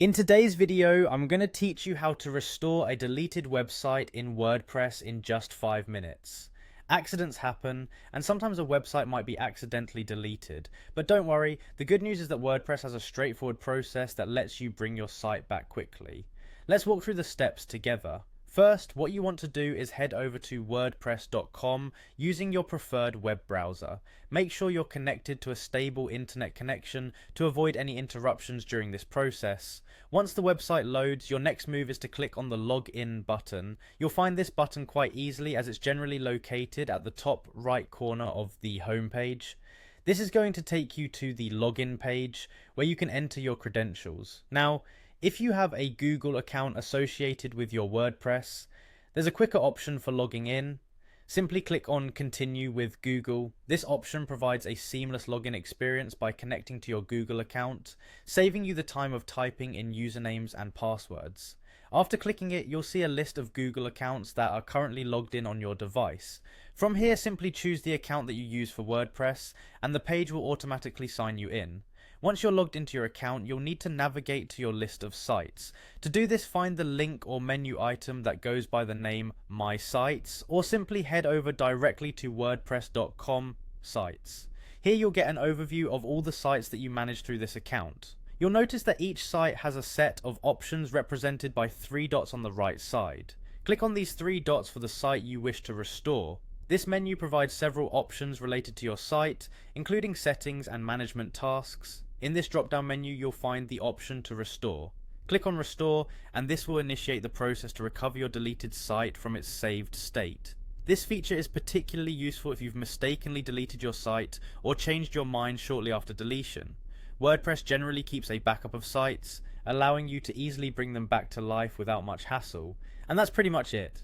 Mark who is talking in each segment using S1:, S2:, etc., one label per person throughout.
S1: In today's video, I'm going to teach you how to restore a deleted website in WordPress in just 5 minutes. Accidents happen, and sometimes a website might be accidentally deleted. But don't worry, the good news is that WordPress has a straightforward process that lets you bring your site back quickly. Let's walk through the steps together. First, what you want to do is head over to wordpress.com using your preferred web browser. Make sure you're connected to a stable internet connection to avoid any interruptions during this process. Once the website loads, your next move is to click on the login button. You'll find this button quite easily as it's generally located at the top right corner of the home page. This is going to take you to the login page where you can enter your credentials. Now, if you have a Google account associated with your WordPress, there's a quicker option for logging in. Simply click on Continue with Google. This option provides a seamless login experience by connecting to your Google account, saving you the time of typing in usernames and passwords. After clicking it, you'll see a list of Google accounts that are currently logged in on your device. From here, simply choose the account that you use for WordPress, and the page will automatically sign you in. Once you're logged into your account, you'll need to navigate to your list of sites. To do this, find the link or menu item that goes by the name My Sites, or simply head over directly to wordpress.com sites. Here you'll get an overview of all the sites that you manage through this account. You'll notice that each site has a set of options represented by 3 dots on the right side. Click on these 3 dots for the site you wish to restore. This menu provides several options related to your site, including settings and management tasks. In this drop-down menu, you'll find the option to restore. Click on Restore, and this will initiate the process to recover your deleted site from its saved state. This feature is particularly useful if you've mistakenly deleted your site or changed your mind shortly after deletion. WordPress generally keeps a backup of sites, allowing you to easily bring them back to life without much hassle. And that's pretty much it.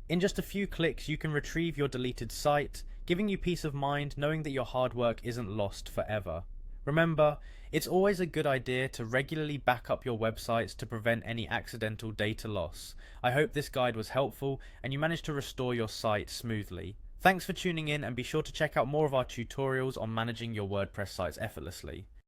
S1: In just a few clicks, you can retrieve your deleted site, giving you peace of mind knowing that your hard work isn't lost forever. Remember, it's always a good idea to regularly back up your websites to prevent any accidental data loss. I hope this guide was helpful and you managed to restore your site smoothly. Thanks for tuning in, and be sure to check out more of our tutorials on managing your WordPress sites effortlessly.